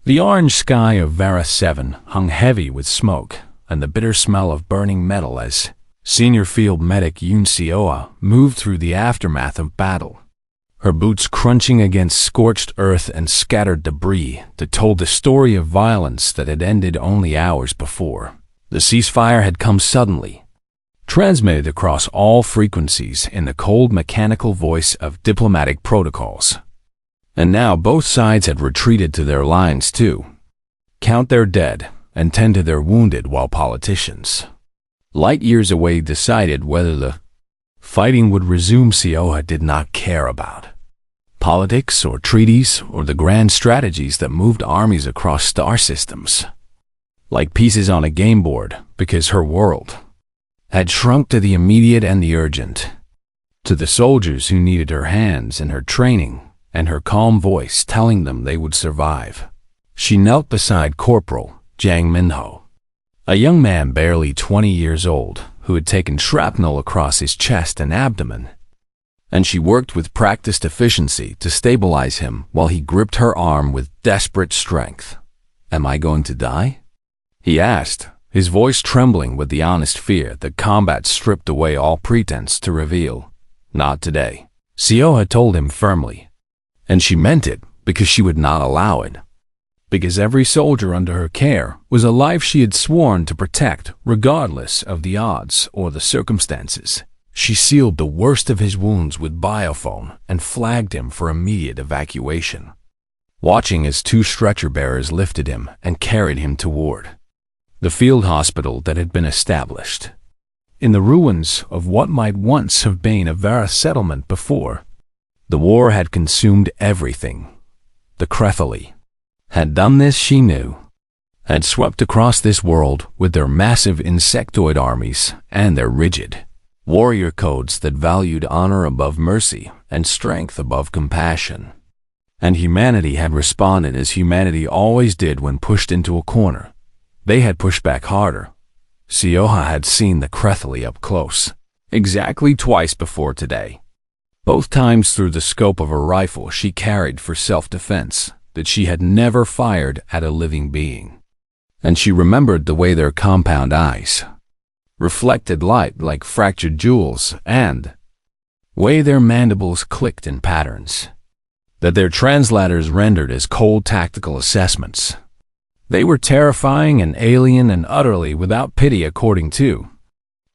The orange sky of Vera 7 hung heavy with smoke and the bitter smell of burning metal as Senior Field Medic Yoon Seoa moved through the aftermath of battle, her boots crunching against scorched earth and scattered debris that told the story of violence that had ended only hours before. The ceasefire had come suddenly, transmitted across all frequencies in the cold mechanical voice of diplomatic protocols. And now both sides had retreated to their lines too. Count their dead and tend to their wounded while politicians, light years away, decided whether the fighting would resume. Seoha did not care about politics or treaties or the grand strategies that moved armies across star systems like pieces on a game board, because her world had shrunk to the immediate and the urgent, to the soldiers who needed her hands and her training and her calm voice telling them they would survive. She knelt beside Corporal Jang Minho, a young man barely 20 years old who had taken shrapnel across his chest and abdomen, and she worked with practiced efficiency to stabilize him while he gripped her arm with desperate strength. "Am I going to die?" he asked, his voice trembling with the honest fear that combat stripped away all pretense to reveal. "Not today," Seoha told him firmly, and she meant it because she would not allow it. Because every soldier under her care was a life she had sworn to protect regardless of the odds or the circumstances. She sealed the worst of his wounds with biophone and flagged him for immediate evacuation, watching as 2 stretcher bearers lifted him and carried him toward the field hospital that had been established in the ruins of what might once have been a Vera settlement before. The war had consumed everything. The Crethali had done this, she knew, had swept across this world with their massive insectoid armies and their rigid warrior codes that valued honor above mercy and strength above compassion. And humanity had responded as humanity always did when pushed into a corner. They had pushed back harder. Seoha had seen the Crethali up close, exactly twice before today, both times through the scope of a rifle she carried for self-defense that she had never fired at a living being. And she remembered the way their compound eyes reflected light like fractured jewels, and way their mandibles clicked in patterns that their translators rendered as cold tactical assessments. They were terrifying and alien and utterly without pity according to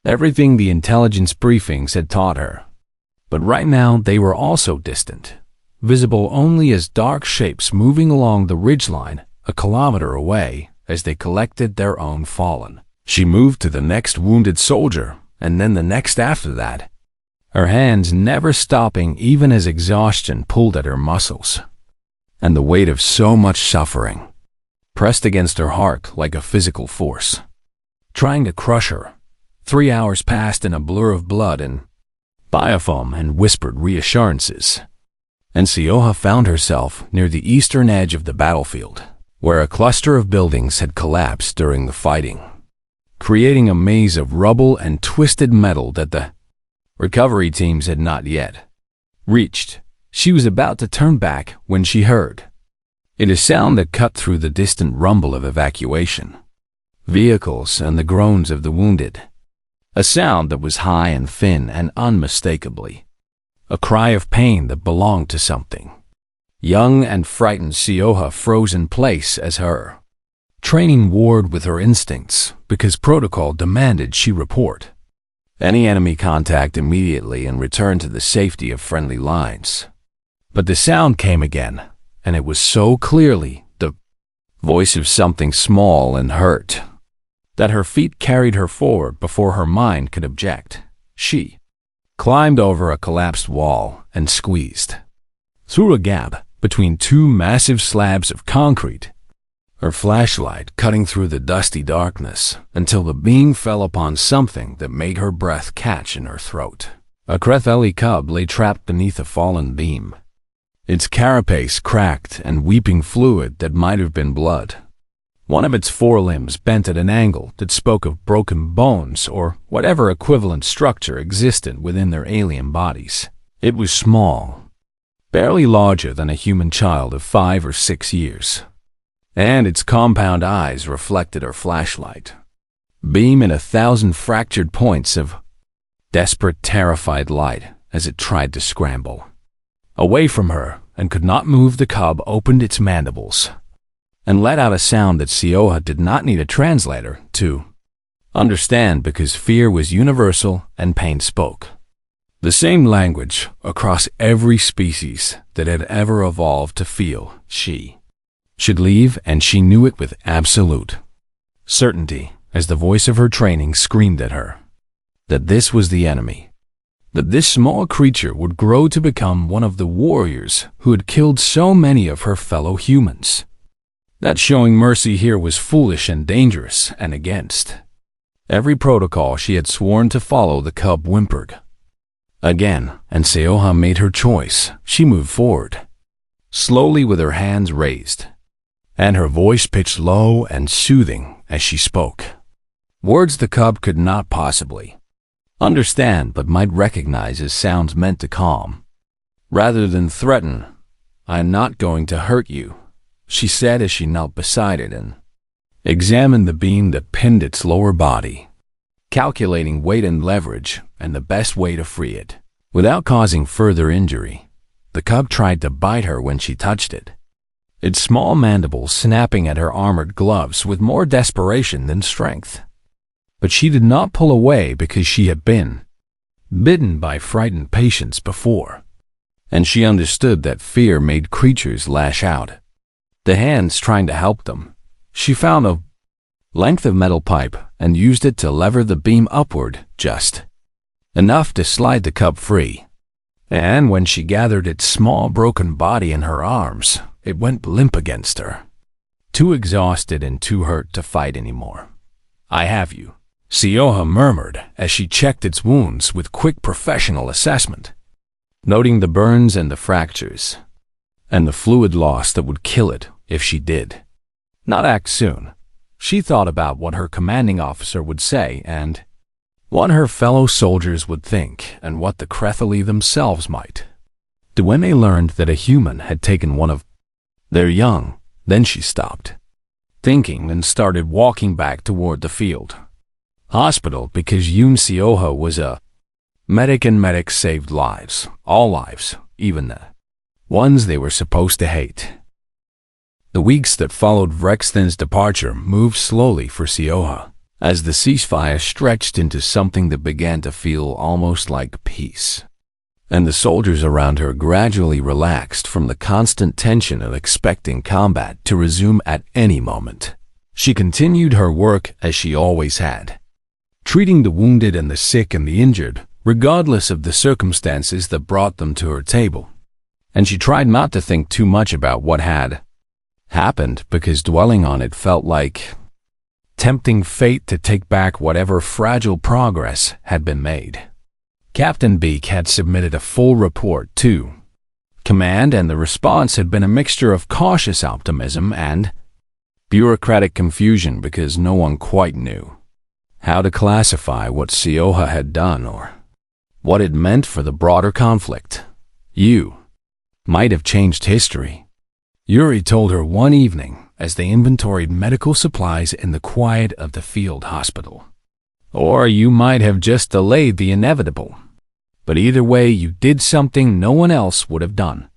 everything the intelligence briefings had taught her. But right now they were also distant, visible only as dark shapes moving along the ridgeline a kilometer away as they collected their own fallen. She moved to the next wounded soldier, and then the next after that, her hands never stopping even as exhaustion pulled at her muscles, and the weight of so much suffering pressed against her heart like a physical force, trying to crush her. 3 hours passed in a blur of blood and biofoam and whispered reassurances, and Seoha found herself near the eastern edge of the battlefield, where a cluster of buildings had collapsed during the fighting, creating a maze of rubble and twisted metal that the recovery teams had not yet reached. She was about to turn back when she heard it, a sound that cut through the distant rumble of evacuation, vehicles, and the groans of the wounded. A sound that was high and thin and unmistakably a cry of pain that belonged to something. Young and frightened, Seoha froze in place as her training warred with her instincts because protocol demanded she report any enemy contact immediately and return to the safety of friendly lines. But the sound came again, and it was so clearly the voice of something small and hurt that her feet carried her forward before her mind could object. She climbed over a collapsed wall and squeezed through a gap between 2 massive slabs of concrete, her flashlight cutting through the dusty darkness until the beam fell upon something that made her breath catch in her throat. A Crethali cub lay trapped beneath a fallen beam, its carapace cracked and weeping fluid that might have been blood. One of its forelimbs bent at an angle that spoke of broken bones or whatever equivalent structure existed within their alien bodies. It was small, barely larger than a human child of 5 or 6 years. and its compound eyes reflected her flashlight beam in 1,000 fractured points of desperate, terrified light as it tried to scramble away from her and could not move. The cub opened its mandibles and let out a sound that Sioha did not need a translator to understand, because fear was universal and pain spoke the same language across every species that had ever evolved to feel. She should leave, and she knew it with absolute certainty as the voice of her training screamed at her that this was the enemy, that this small creature would grow to become one of the warriors who had killed so many of her fellow humans, that showing mercy here was foolish and dangerous and against every protocol she had sworn to follow. The cub whimpered again, and Sioha made her choice. She moved forward, slowly with her hands raised, and her voice pitched low and soothing as she spoke. Words the cub could not possibly understand, but might recognize as sounds meant to calm rather than threaten. "I am not going to hurt you," she said as she knelt beside it and examined the beam that pinned its lower body, calculating weight and leverage and the best way to free it without causing further injury. The cub tried to bite her when she touched it, its small mandibles snapping at her armored gloves with more desperation than strength. But she did not pull away, because she had been bitten by frightened patients before, and she understood that fear made creatures lash out. The hands trying to help them, she found a length of metal pipe and used it to lever the beam upward, just enough to slide the cub free. And when she gathered its small broken body in her arms, it went limp against her, too exhausted and too hurt to fight anymore. "I have you," Sioha murmured as she checked its wounds with quick professional assessment, noting the burns and the fractures, and the fluid loss that would kill it if she did not act soon. She thought about what her commanding officer would say and what her fellow soldiers would think, and what the Crethali themselves might do when they learned that a human had taken one of their young. Then she stopped thinking and started walking back toward the field hospital, because Yun Sioha was a medic, and medics saved lives, all lives, even the ones they were supposed to hate. The weeks that followed Vrexthen's departure moved slowly for Sioha, as the ceasefire stretched into something that began to feel almost like peace, and the soldiers around her gradually relaxed from the constant tension of expecting combat to resume at any moment. She continued her work as she always had, treating the wounded and the sick and the injured, regardless of the circumstances that brought them to her table. And she tried not to think too much about what had happened, because dwelling on it felt like tempting fate to take back whatever fragile progress had been made. Captain Beak had submitted a full report to command, and the response had been a mixture of cautious optimism and bureaucratic confusion, because no one quite knew how to classify what Sioha had done or what it meant for the broader conflict. "You might have changed history," Yuri told her one evening as they inventoried medical supplies in the quiet of the field hospital. "Or you might have just delayed the inevitable. But either way, you did something no one else would have done."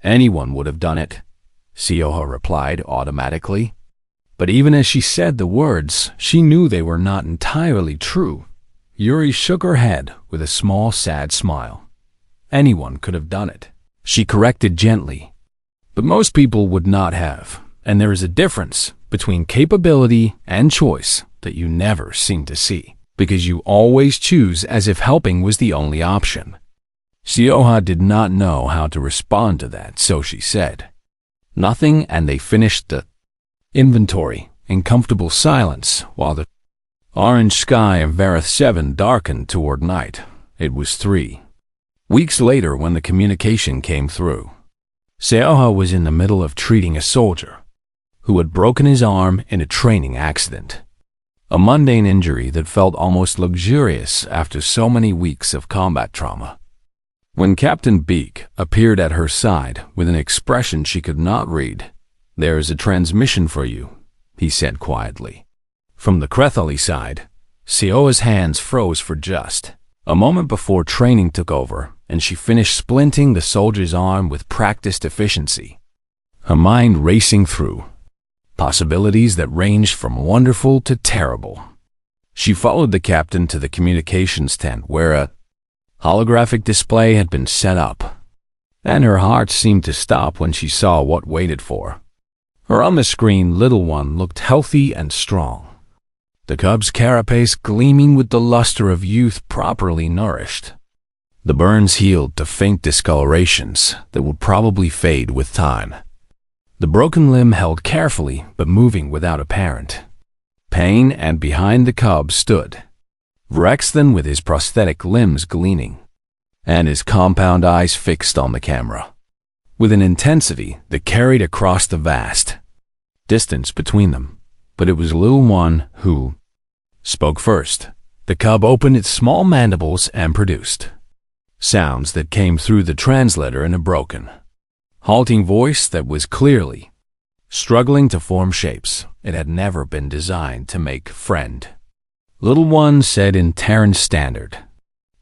"Anyone would have done it," Sioha replied automatically. But even as she said the words, she knew they were not entirely true. Yuri shook her head with a small, sad smile. "Anyone could have done it," she corrected gently. "But most people would not have, and there is a difference between capability and choice that you never seem to see, because you always choose as if helping was the only option." Sioha did not know how to respond to that, so she said nothing, and they finished the inventory in comfortable silence while the orange sky of Vareth 7 darkened toward night. It was 3 weeks later when the communication came through. Sioha was in the middle of treating a soldier who had broken his arm in a training accident, a mundane injury that felt almost luxurious after so many weeks of combat trauma. When Captain Beak appeared at her side with an expression she could not read, "There is a transmission for you," he said quietly. From the Krethali side, Sioa's hands froze for just a moment before training took over, and she finished splinting the soldier's arm with practiced efficiency, her mind racing through possibilities that ranged from wonderful to terrible. She followed the captain to the communications tent where a holographic display had been set up, and her heart seemed to stop when she saw what waited for her. On the screen, little one looked healthy and strong, the cub's carapace gleaming with the luster of youth properly nourished. The burns healed to faint discolorations that would probably fade with time. The broken limb held carefully but moving without apparent pain, and behind the cub stood Rexton with his prosthetic limbs gleaming and his compound eyes fixed on the camera with an intensity that carried across the vast distance between them. But it was little one who spoke first. The cub opened its small mandibles and produced sounds that came through the translator in a broken, halting voice that was clearly struggling to form shapes it had never been designed to make. "Friend," little one said in Terran standard,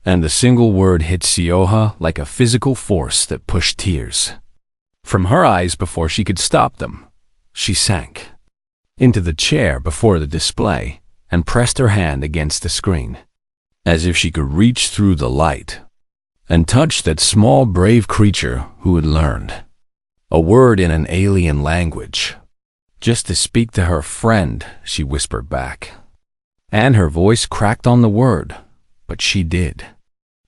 and the single word hit Sioha like a physical force that pushed tears from her eyes before she could stop them. She sank into the chair before the display and pressed her hand against the screen, as if she could reach through the light and touch that small brave creature who had learned a word in an alien language just to speak to her. "Friend," she whispered back, and her voice cracked on the word, but she did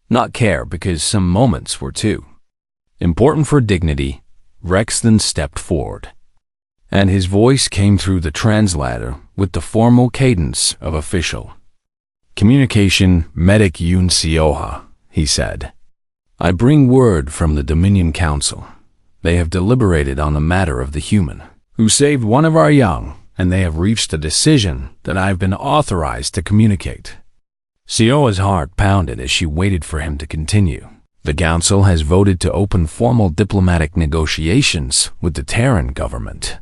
not care because some moments were too important for dignity. Rex then stepped forward, and his voice came through the translator with the formal cadence of official communication. "Medic Yun Sioha," he said, "I bring word from the Dominion Council. They have deliberated on the matter of the human who saved one of our young, and they have reached a decision that I have been authorized to communicate." Sioa's heart pounded as she waited for him to continue. "The council has voted to open formal diplomatic negotiations with the Terran government,"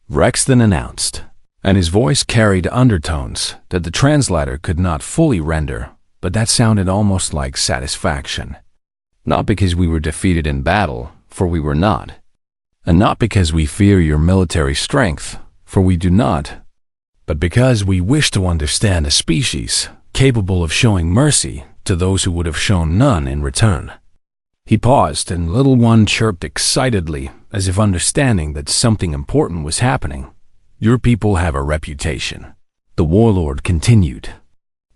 Rex then announced, and his voice carried undertones that the translator could not fully render, but that sounded almost like satisfaction. "Not because we were defeated in battle, for we were not, and not because we fear your military strength, for we do not, but because we wish to understand a species capable of showing mercy to those who would have shown none in return." He paused, and little one chirped excitedly, as if understanding that something important was happening. "Your people have a reputation," the warlord continued,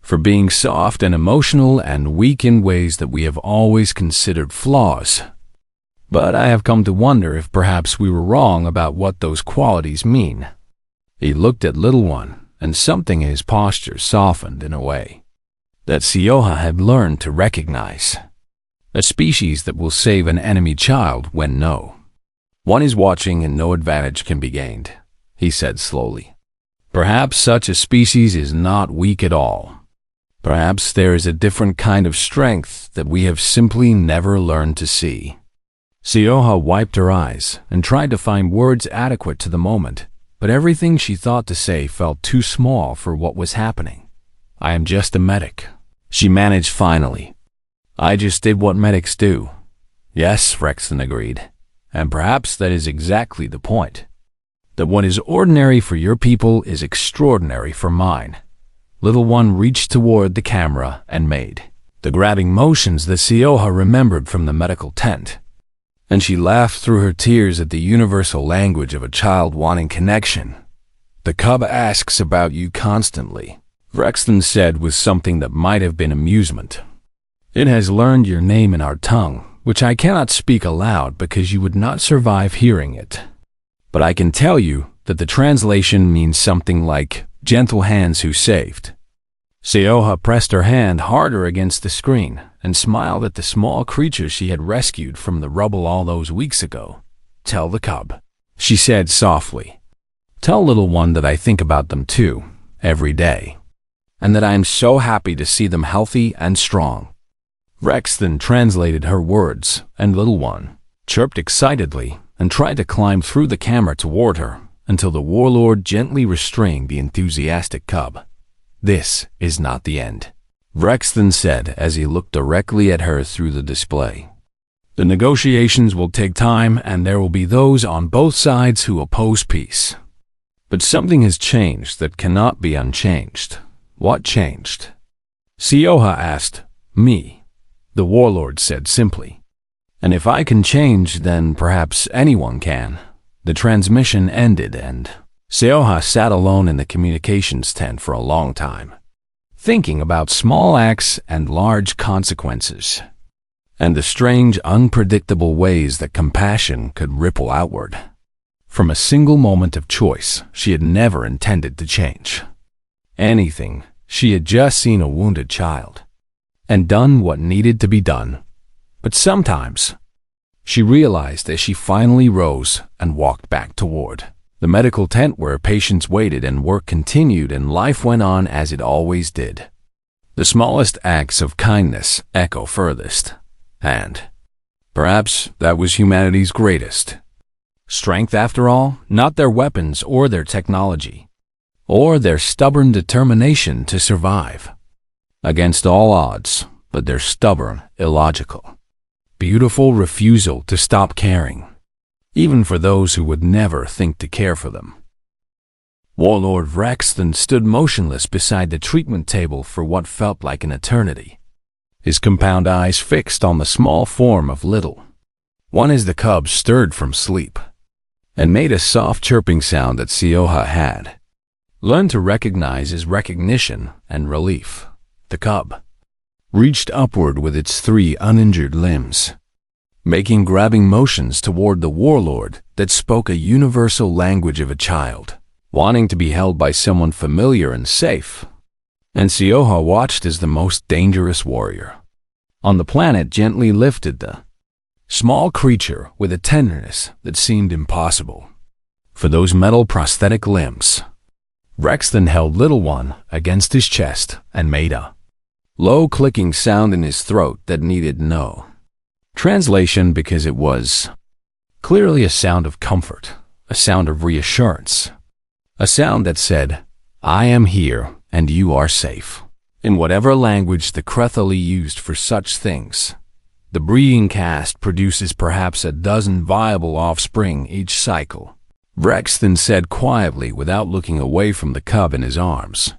"for being soft and emotional and weak in ways that we have always considered flaws. But I have come to wonder if perhaps we were wrong about what those qualities mean." He looked at little one, and something in his posture softened in a way that Sioha had learned to recognize. "A species that will save an enemy child when no one is watching and no advantage can be gained," he said slowly. "Perhaps such a species is not weak at all. Perhaps there is a different kind of strength that we have simply never learned to see." Sioha wiped her eyes and tried to find words adequate to the moment, but everything she thought to say felt too small for what was happening. "I am just a medic," she managed finally. "I just did what medics do." "Yes," Rexton agreed, "and perhaps that is exactly the point. That what is ordinary for your people is extraordinary for mine." Little one reached toward the camera and made the grabbing motions that Sioha remembered from the medical tent, and she laughed through her tears at the universal language of a child wanting connection. "The cub asks about you constantly," Rexton said with something that might have been amusement. "It has learned your name in our tongue, which I cannot speak aloud because you would not survive hearing it. But I can tell you that the translation means something like, 'gentle hands who saved.'" Sioha pressed her hand harder against the screen and smiled at the small creature she had rescued from the rubble all those weeks ago. "Tell the cub," she said softly. "Tell little one that I think about them too, every day, and that I am so happy to see them healthy and strong." Rex then translated her words, and little one chirped excitedly and tried to climb through the camera toward her until the warlord gently restrained the enthusiastic cub. "This is not the end," Rexton said as he looked directly at her through the display. "The negotiations will take time, and there will be those on both sides who oppose peace. But something has changed that cannot be unchanged." "What changed?" Sioha asked. "Me," the warlord said simply. "And if I can change, then perhaps anyone can." The transmission ended, and Sioha sat alone in the communications tent for a long time, thinking about small acts and large consequences, and the strange, unpredictable ways that compassion could ripple outward. From a single moment of choice, she had never intended to change anything. She had just seen a wounded child and done what needed to be done. But sometimes, she realized as she finally rose and walked back toward the medical tent where patients waited and work continued and life went on as it always did. The smallest acts of kindness echo furthest, and perhaps that was humanity's greatest strength after all, not their weapons or their technology, or their stubborn determination to survive against all odds, but their stubborn, illogical, beautiful refusal to stop caring, even for those who would never think to care for them. Warlord Rexton stood motionless beside the treatment table for what felt like an eternity, his compound eyes fixed on the small form of Little One as the cub stirred from sleep and made a soft chirping sound that Sioha had learned to recognize as recognition and relief. The cub reached upward with its 3 uninjured limbs, making grabbing motions toward the warlord that spoke a universal language of a child, wanting to be held by someone familiar and safe. And Sioha watched as the most dangerous warrior on the planet gently lifted the small creature with a tenderness that seemed impossible for those metal prosthetic limbs. Rexton held Little One against his chest and made a low clicking sound in his throat that needed no translation because it was clearly a sound of comfort, a sound of reassurance, a sound that said, "I am here and you are safe." In whatever language the Crethali used for such things, the breeding caste produces perhaps a dozen viable offspring each cycle, Rexton said quietly without looking away from the cub in his arms.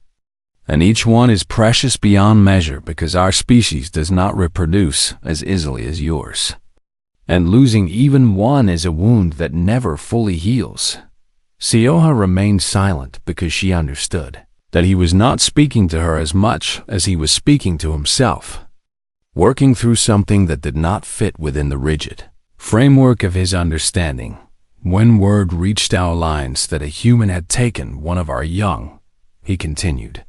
And each one is precious beyond measure because our species does not reproduce as easily as yours. And losing even one is a wound that never fully heals. Sioha remained silent because she understood that he was not speaking to her as much as he was speaking to himself, working through something that did not fit within the rigid framework of his understanding. When word reached our lines that a human had taken one of our young, he continued,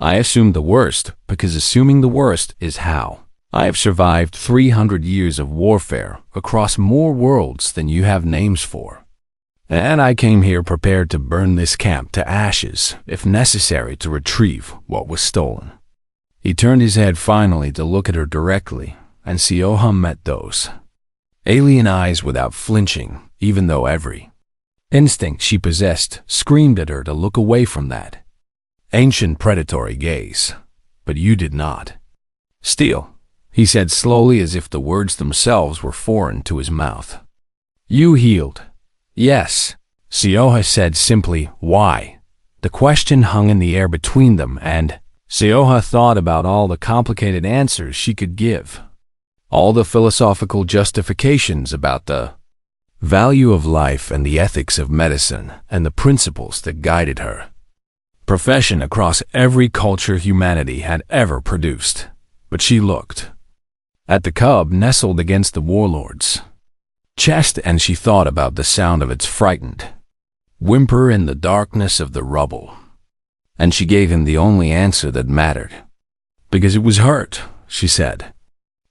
"I assumed the worst because assuming the worst is how I have survived 300 years of warfare across more worlds than you have names for. And I came here prepared to burn this camp to ashes if necessary to retrieve what was stolen." He turned his head finally to look at her directly, and Sioha met those alien eyes without flinching, even though every instinct she possessed screamed at her to look away from that ancient predatory gaze. "But you did not." "Still," he said slowly as if the words themselves were foreign to his mouth, "you healed." "Yes," Sioha said simply. "Why?" The question hung in the air between them, and Sioha thought about all the complicated answers she could give, all the philosophical justifications about the value of life and the ethics of medicine and the principles that guided her profession across every culture humanity had ever produced. But she looked at the cub nestled against the warlord's chest, and she thought about the sound of its frightened whimper in the darkness of the rubble. And she gave him the only answer that mattered. "Because it was hurt," she said,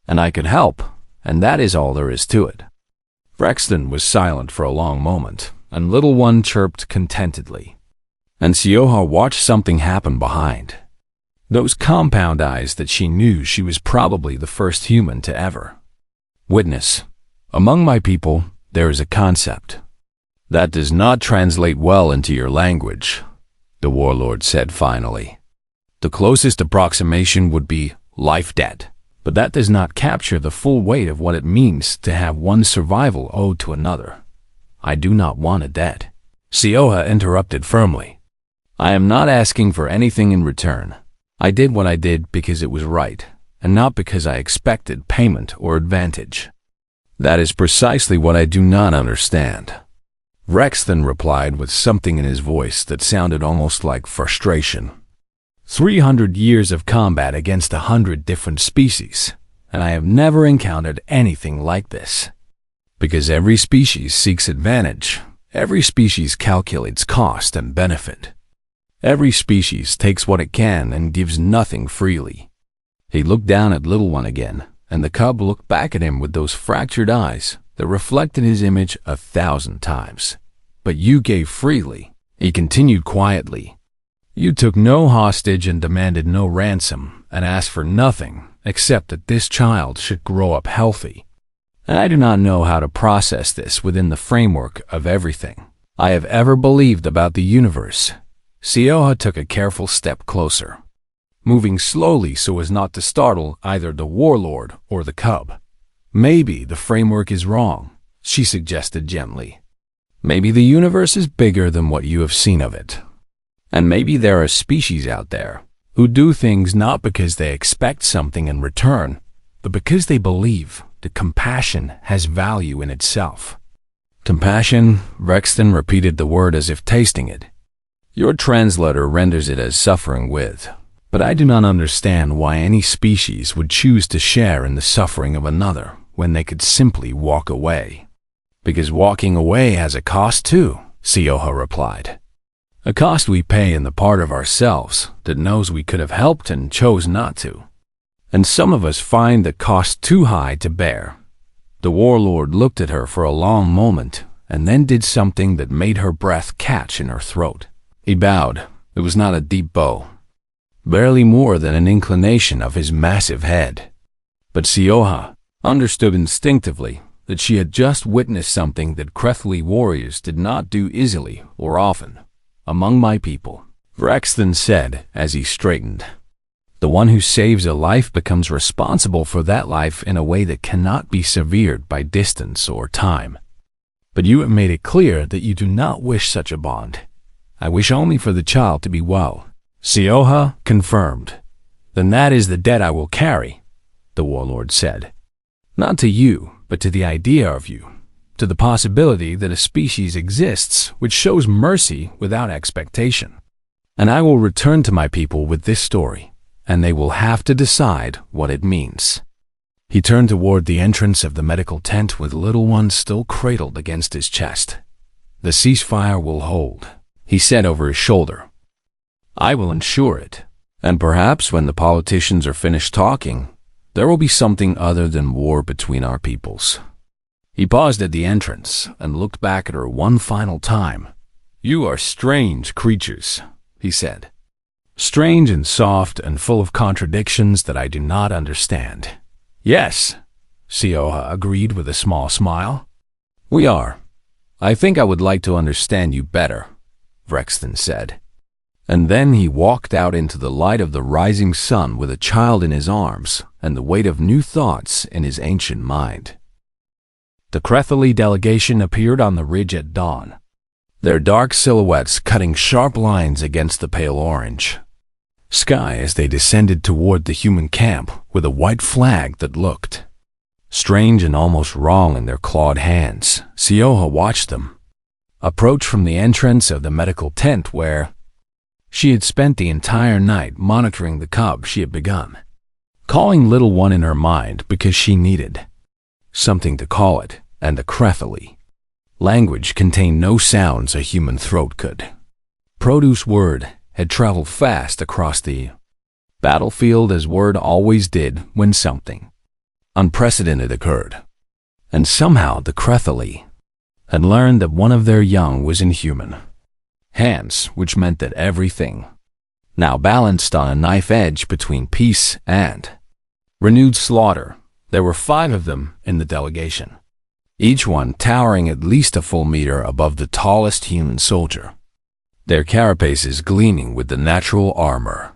"and I could help, and that is all there is to it." Rexton was silent for a long moment, and Little One chirped contentedly. And Sioha watched something happen behind those compound eyes that she knew she was probably the first human to ever witness. "Among my people, there is a concept that does not translate well into your language, the warlord said finally. The closest approximation would be life debt, but that does not capture the full weight of what it means to have one's survival owed to another. I do not want a debt. Sioha interrupted firmly. I am not asking for anything in return. I did what I did because it was right, and not because I expected payment or advantage. That is precisely what I do not understand. Rex then replied with something in his voice that sounded almost like frustration. 300 years of combat against 100 different species, and I have never encountered anything like this. Because every species seeks advantage, every species calculates cost and benefit. Every species takes what it can and gives nothing freely. He looked down at Little One again, and the cub looked back at him with those fractured eyes that reflected his image 1,000 times. But you gave freely, he continued quietly. You took no hostage and demanded no ransom, and asked for nothing except that this child should grow up healthy. And I do not know how to process this within the framework of everything I have ever believed about the universe. Sioha took a careful step closer, moving slowly so as not to startle either the warlord or the cub. Maybe the framework is wrong, she suggested gently. Maybe the universe is bigger than what you have seen of it. And maybe there are species out there who do things not because they expect something in return, but because they believe that compassion has value in itself. Compassion, Rexton repeated the word as if tasting it. Your translator renders it as suffering with, but I do not understand why any species would choose to share in the suffering of another when they could simply walk away. Because walking away has a cost too, Sioha replied. A cost we pay in the part of ourselves that knows we could have helped and chose not to. And some of us find the cost too high to bear. The warlord looked at her for a long moment and then did something that made her breath catch in her throat. He bowed. It was not a deep bow, barely more than an inclination of his massive head. But Sioha understood instinctively that she had just witnessed something that Crethly warriors did not do easily or often. Among my people, Rex then said as he straightened, the one who saves a life becomes responsible for that life in a way that cannot be severed by distance or time. But you have made it clear that you do not wish such a bond. I wish only for the child to be well. Sioha confirmed. Then that is the debt I will carry, the warlord said. Not to you, but to the idea of you. To the possibility that a species exists which shows mercy without expectation. And I will return to my people with this story, and they will have to decide what it means. He turned toward the entrance of the medical tent with Little One still cradled against his chest. The ceasefire will hold, he said over his shoulder. I will ensure it, and perhaps when the politicians are finished talking, there will be something other than war between our peoples. He paused at the entrance and looked back at her one final time. You are strange creatures, he said. Strange and soft and full of contradictions that I do not understand. Yes, Sioha agreed with a small smile. We are. I think I would like to understand you better, Rexton said. And then he walked out into the light of the rising sun with a child in his arms and the weight of new thoughts in his ancient mind. The Crethly delegation appeared on the ridge at dawn, their dark silhouettes cutting sharp lines against the pale orange sky as they descended toward the human camp with a white flag that looked strange and almost wrong in their clawed hands. Sioha watched them approach from the entrance of the medical tent where she had spent the entire night monitoring the cub she had begun, calling Little One in her mind because she needed something to call it, and the Crethly language contained no sounds a human throat could produce. Word had traveled fast across the battlefield as word always did when something unprecedented occurred. And somehow the Crethly had learned that one of their young was inhuman hands, which meant that everything now balanced on a knife edge between peace and renewed slaughter. There were 5 of them in the delegation. each one towering at least a full meter above the tallest human soldier, their carapaces gleaming with the natural armor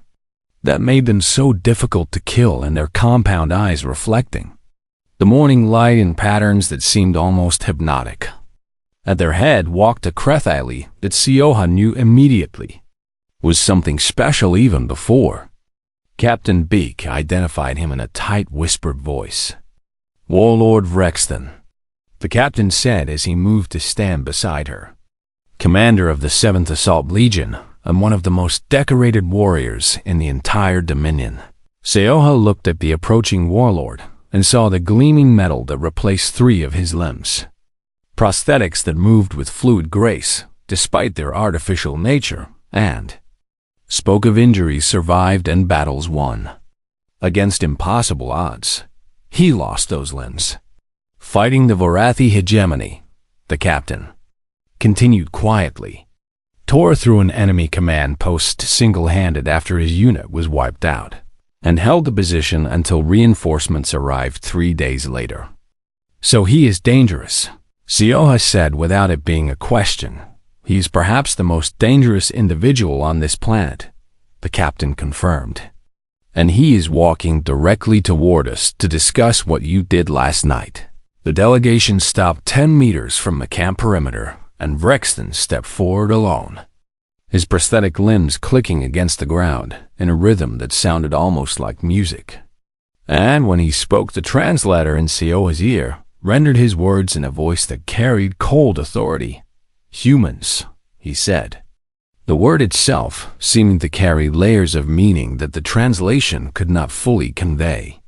that made them so difficult to kill, and their compound eyes reflecting the morning light in patterns that seemed almost hypnotic. At their head walked a Krethali that Sioha knew immediately was something special even before Captain Beak identified him in a tight whispered voice. "Warlord Rexton," the captain said as he moved to stand beside her. Commander of the 7th Assault Legion and one of the most decorated warriors in the entire Dominion. Sioha looked at the approaching warlord and saw the gleaming metal that replaced 3 of his limbs. Prosthetics that moved with fluid grace despite their artificial nature, and spoke of injuries survived and battles won. Against impossible odds, he lost those limbs. Fighting the Vorathi hegemony, the captain continued quietly, tore through an enemy command post single-handed after his unit was wiped out, and held the position until reinforcements arrived 3 days later. "So he is dangerous," Sioha said without it being a question. "He is perhaps the most dangerous individual on this planet," the captain confirmed. "And he is walking directly toward us to discuss what you did last night." The delegation stopped 10 meters from the camp perimeter, and Rexton stepped forward alone, his prosthetic limbs clicking against the ground in a rhythm that sounded almost like music. And when he spoke, the translator in Sioha's ear rendered his words in a voice that carried cold authority. "Humans," he said, the word itself seeming to carry layers of meaning that the translation could not fully convey.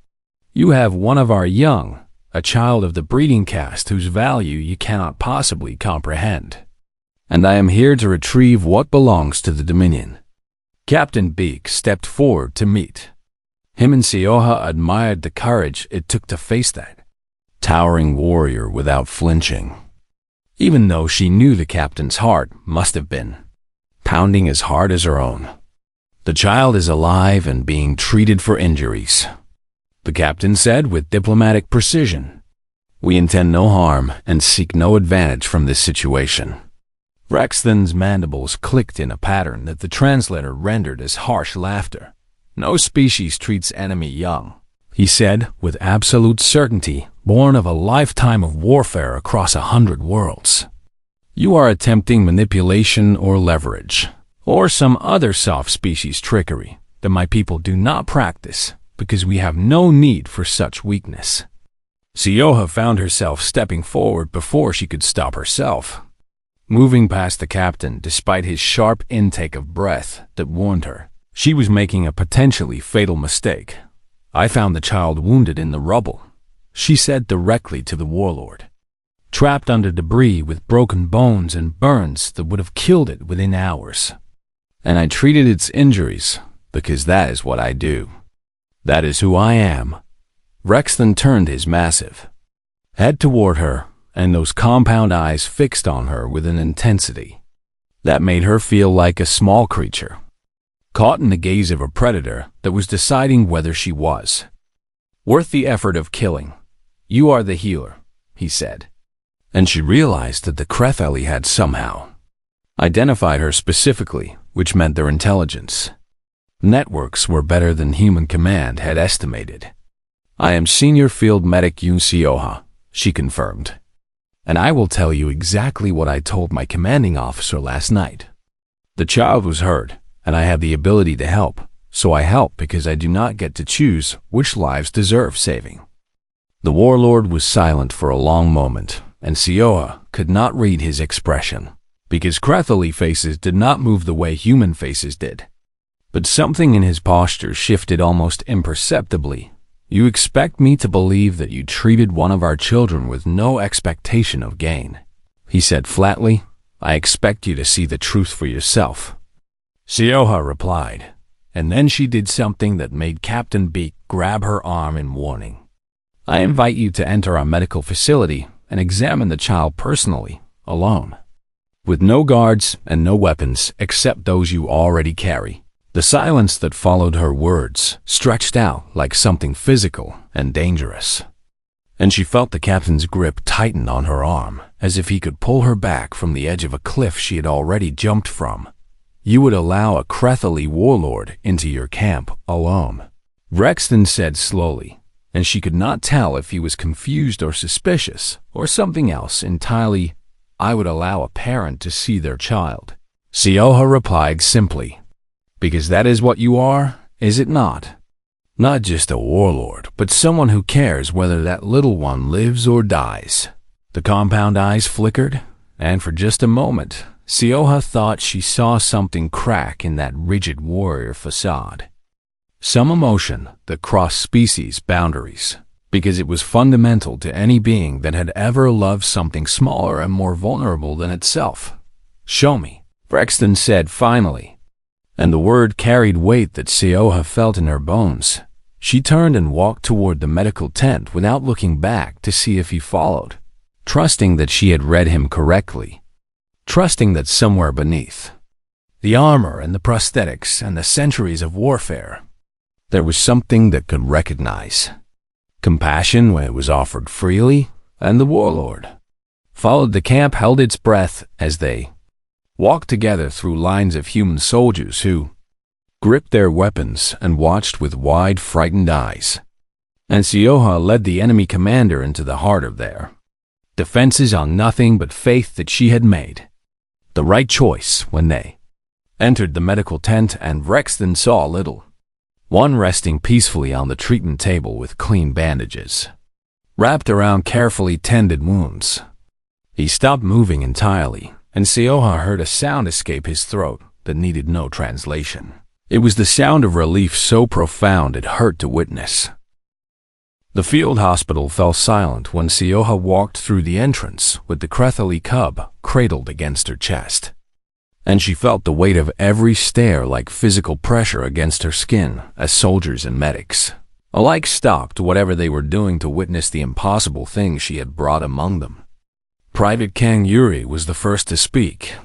"You have one of our young, a child of the breeding caste whose value you cannot possibly comprehend. And I am here to retrieve what belongs to the Dominion." Captain Beak stepped forward to meet him, and Sioha admired the courage it took to face that towering warrior without flinching, even though she knew the captain's heart must have been pounding as hard as her own. "The child is alive and being treated for injuries," the captain said with diplomatic precision. "We intend no harm and seek no advantage from this situation." Rexton's mandibles clicked in a pattern that the translator rendered as harsh laughter. "No species treats enemy young," he said with absolute certainty, born of a lifetime of warfare across 100 worlds. "You are attempting manipulation or leverage, or some other soft species trickery that my people do not practice, because we have no need for such weakness." Sioha found herself stepping forward before she could stop herself, moving past the captain despite his sharp intake of breath that warned her she was making a potentially fatal mistake. "I found the child wounded in the rubble," she said directly to the warlord, "trapped under debris with broken bones and burns that would have killed it within hours. And I treated its injuries because that is what I do. That is who I am." Rexton turned his massive head toward her, and those compound eyes fixed on her with an intensity that made her feel like a small creature caught in the gaze of a predator that was deciding whether she was worth the effort of killing. "You are the healer," he said. And she realized that the Krethali had somehow identified her specifically, which meant their intelligence networks were better than human command had estimated. "I am Senior Field Medic Yun Sioha," she confirmed. "And I will tell you exactly what I told my commanding officer last night. The child was hurt, and I have the ability to help, so I help because I do not get to choose which lives deserve saving." The warlord was silent for a long moment, and Sioha could not read his expression, because Krethali faces did not move the way human faces did. But something in his posture shifted almost imperceptibly. "You expect me to believe that you treated one of our children with no expectation of gain," he said flatly. "I expect you to see the truth for yourself," Sioha replied, and then she did something that made Captain Beak grab her arm in warning. "I invite you to enter our medical facility and examine the child personally, alone, with no guards and no weapons except those you already carry." The silence that followed her words stretched out like something physical and dangerous. and she felt the captain's grip tighten on her arm, as if he could pull her back from the edge of a cliff she had already jumped from. You would allow a Crethely warlord into your camp alone, Rexton said slowly, and she could not tell if he was confused or suspicious, or something else entirely. I would allow a parent to see their child. Sioha replied simply, because that is what you are, is it not? Not just a warlord, but someone who cares whether that little one lives or dies. The compound eyes flickered, and for just a moment, Sioha thought she saw something crack in that rigid warrior facade. Some emotion that crossed species boundaries, because it was fundamental to any being that had ever loved something smaller and more vulnerable than itself. Show me, Rexton said finally, and the word carried weight that Sioha felt in her bones. She turned and walked toward the medical tent without looking back to see if he followed, trusting that she had read him correctly, trusting that somewhere beneath the armor and the prosthetics and the centuries of warfare, there was something that could recognize compassion when it was offered freely, and the warlord followed. The camp held its breath as they walked together through lines of human soldiers who gripped their weapons and watched with wide, frightened eyes. And Sioha led the enemy commander into the heart of their defenses on nothing but faith that she had made the right choice when they entered the medical tent, and Rexton saw little one resting peacefully on the treatment table with clean bandages wrapped around carefully tended wounds. He stopped moving entirely, and Sioha heard a sound escape his throat that needed no translation. It was the sound of relief so profound it hurt to witness. The field hospital fell silent when Sioha walked through the entrance with the Crethely cub cradled against her chest, and she felt the weight of every stare like physical pressure against her skin as soldiers and medics alike stopped whatever they were doing to witness the impossible thing she had brought among them. Private Kang Yuri was the first to speak,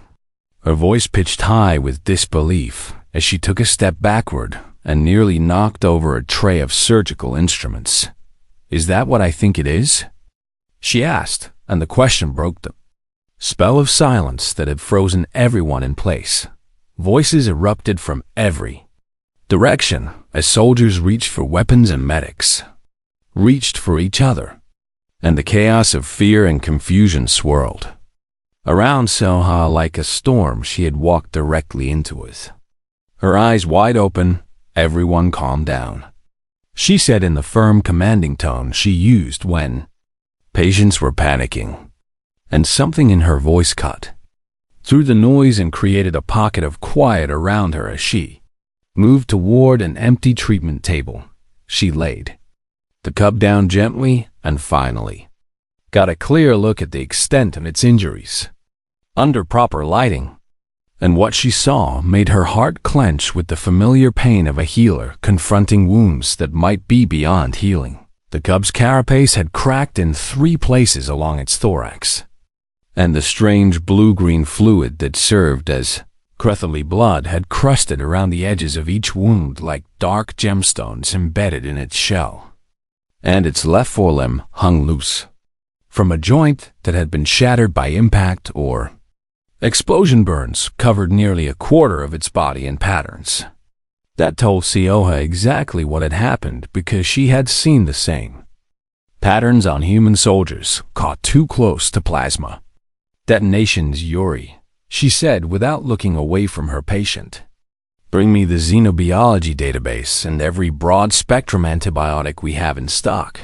her voice pitched high with disbelief as she took a step backward and nearly knocked over a tray of surgical instruments. Is that what I think it is? She asked, and the question broke the spell of silence that had frozen everyone in place. Voices erupted from every direction as soldiers reached for weapons and medics reached for each other, and the chaos of fear and confusion swirled around Sioha like a storm. She had walked directly into it. Her eyes wide open, everyone calmed down, she said in the firm, commanding tone she used when patients were panicking, and something in her voice cut through the noise and created a pocket of quiet around her as she moved toward an empty treatment table. She laid the cub down gently and finally got a clear look at the extent of its injuries under proper lighting, and what she saw made her heart clench with the familiar pain of a healer confronting wounds that might be beyond healing. The cub's carapace had cracked in 3 places along its thorax, and the strange blue-green fluid that served as Crethely blood had crusted around the edges of each wound like dark gemstones embedded in its shell. And its left forelimb hung loose from a joint that had been shattered by impact or explosion. Burns covered nearly a quarter of its body in patterns that told Sioha exactly what had happened, because she had seen the same patterns on human soldiers caught too close to plasma detonations. Yuri, she said without looking away from her patient, bring me the xenobiology database and every broad-spectrum antibiotic we have in stock.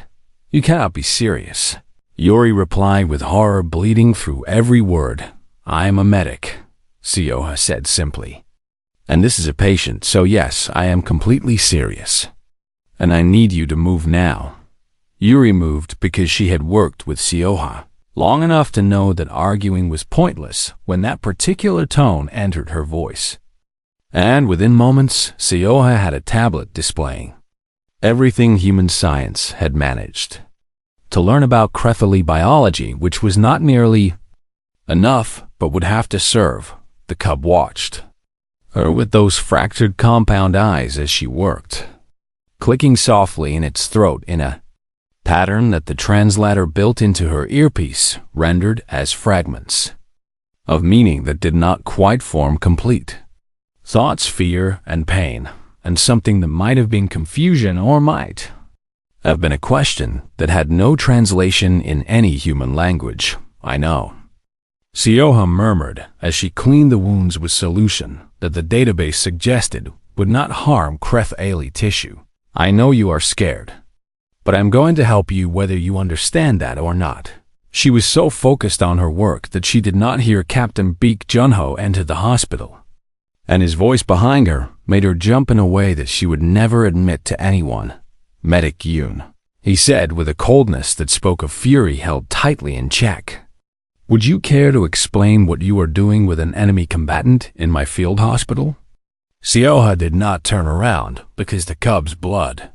You cannot be serious. Yuri replied with horror bleeding through every word. I am a medic, Sioha said simply. And this is a patient, so yes, I am completely serious. And I need you to move now. Yuri moved because she had worked with Sioha long enough to know that arguing was pointless when that particular tone entered her voice. And within moments, Sioha had a tablet displaying everything human science had managed to learn about Crethely biology, which was not nearly enough, but would have to serve. The cub watched her with those fractured compound eyes as she worked, clicking softly in its throat in a pattern that the translator built into her earpiece, rendered as fragments of meaning that did not quite form complete. Thoughts, fear, and pain, and something that might have been confusion or might have been a question that had no translation in any human language. I know. Sioha murmured as she cleaned the wounds with solution that the database suggested would not harm Kreth Ailey tissue. I know you are scared, but I'm going to help you whether you understand that or not. She was so focused on her work that she did not hear Captain Baek Junho enter the hospital, and his voice behind her made her jump in a way that she would never admit to anyone. Medic Yoon, he said with a coldness that spoke of fury held tightly in check. Would you care to explain what you are doing with an enemy combatant in my field hospital? Sioha did not turn around because the cub's blood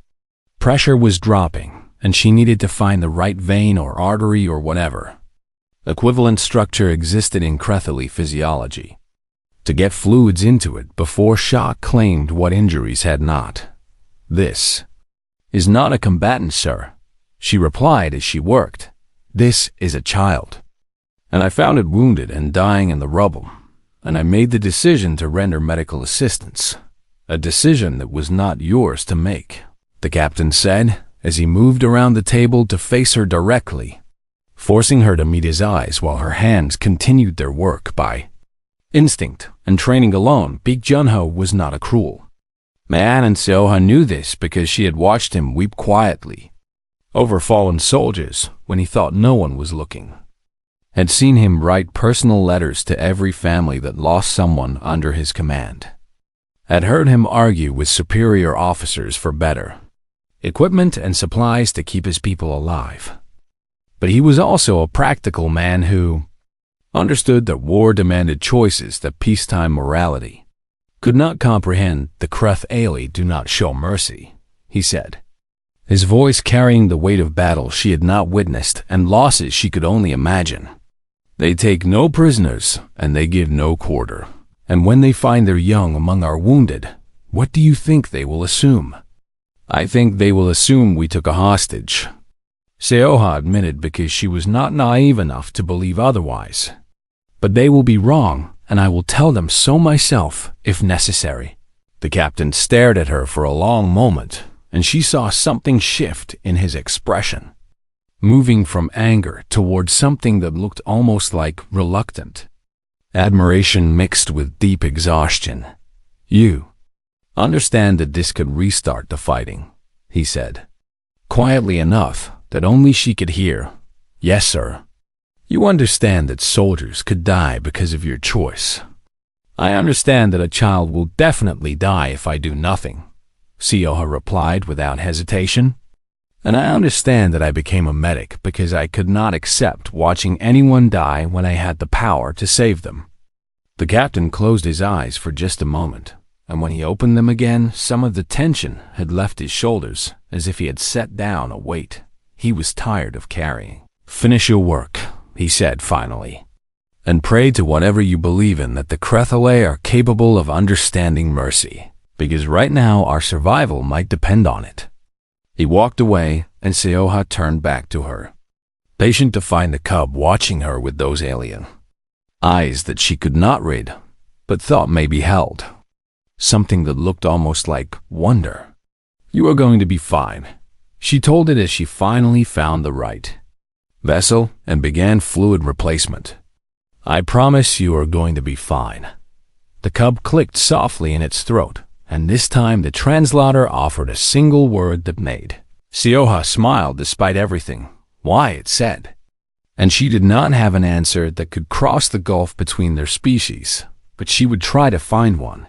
pressure was dropping, and she needed to find the right vein or artery or whatever equivalent structure existed in Krethali physiology to get fluids into it before shock claimed what injuries had not. This is not a combatant, sir, she replied as she worked. This is a child, and I found it wounded and dying in the rubble, and I made the decision to render medical assistance, a decision that was not yours to make, the captain said as he moved around the table to face her directly, forcing her to meet his eyes while her hands continued their work. By instinct and training alone, Baek Junho was not a cruel man, and Sioha knew this because she had watched him weep quietly over fallen soldiers when he thought no one was looking, had seen him write personal letters to every family that lost someone under his command, had heard him argue with superior officers for better equipment and supplies to keep his people alive. But he was also a practical man who understood that war demanded choices that peacetime morality could not comprehend. The Kreth Ailey do not show mercy, he said, his voice carrying the weight of battle she had not witnessed and losses she could only imagine. They take no prisoners, and they give no quarter. And when they find their young among our wounded, what do you think they will assume? I think they will assume we took a hostage, Sioha admitted, because she was not naive enough to believe otherwise. But they will be wrong, and I will tell them so myself, if necessary. The captain stared at her for a long moment, and she saw something shift in his expression, moving from anger towards something that looked almost like reluctant admiration mixed with deep exhaustion. You understand that this could restart the fighting, he said, quietly enough that only she could hear. Yes, sir. You understand that soldiers could die because of your choice. I understand that a child will definitely die if I do nothing, Sioha replied without hesitation. And I understand that I became a medic because I could not accept watching anyone die when I had the power to save them. The captain closed his eyes for just a moment, and when he opened them again, some of the tension had left his shoulders, as if he had set down a weight he was tired of carrying. Finish your work, he said finally, and pray to whatever you believe in that the Krethale are capable of understanding mercy, because right now our survival might depend on it. He walked away, and Sioha turned back to her, patient to find the cub watching her with those alien eyes that she could not read, but thought may be held. Something that looked almost like wonder. You are going to be fine, she told it as she finally found the right vessel and began fluid replacement. I promise you are going to be fine. The cub clicked softly in its throat, and this time the translator offered a single word that made Sioha smiled despite everything. Why, it said. And she did not have an answer that could cross the gulf between their species, but she would try to find one.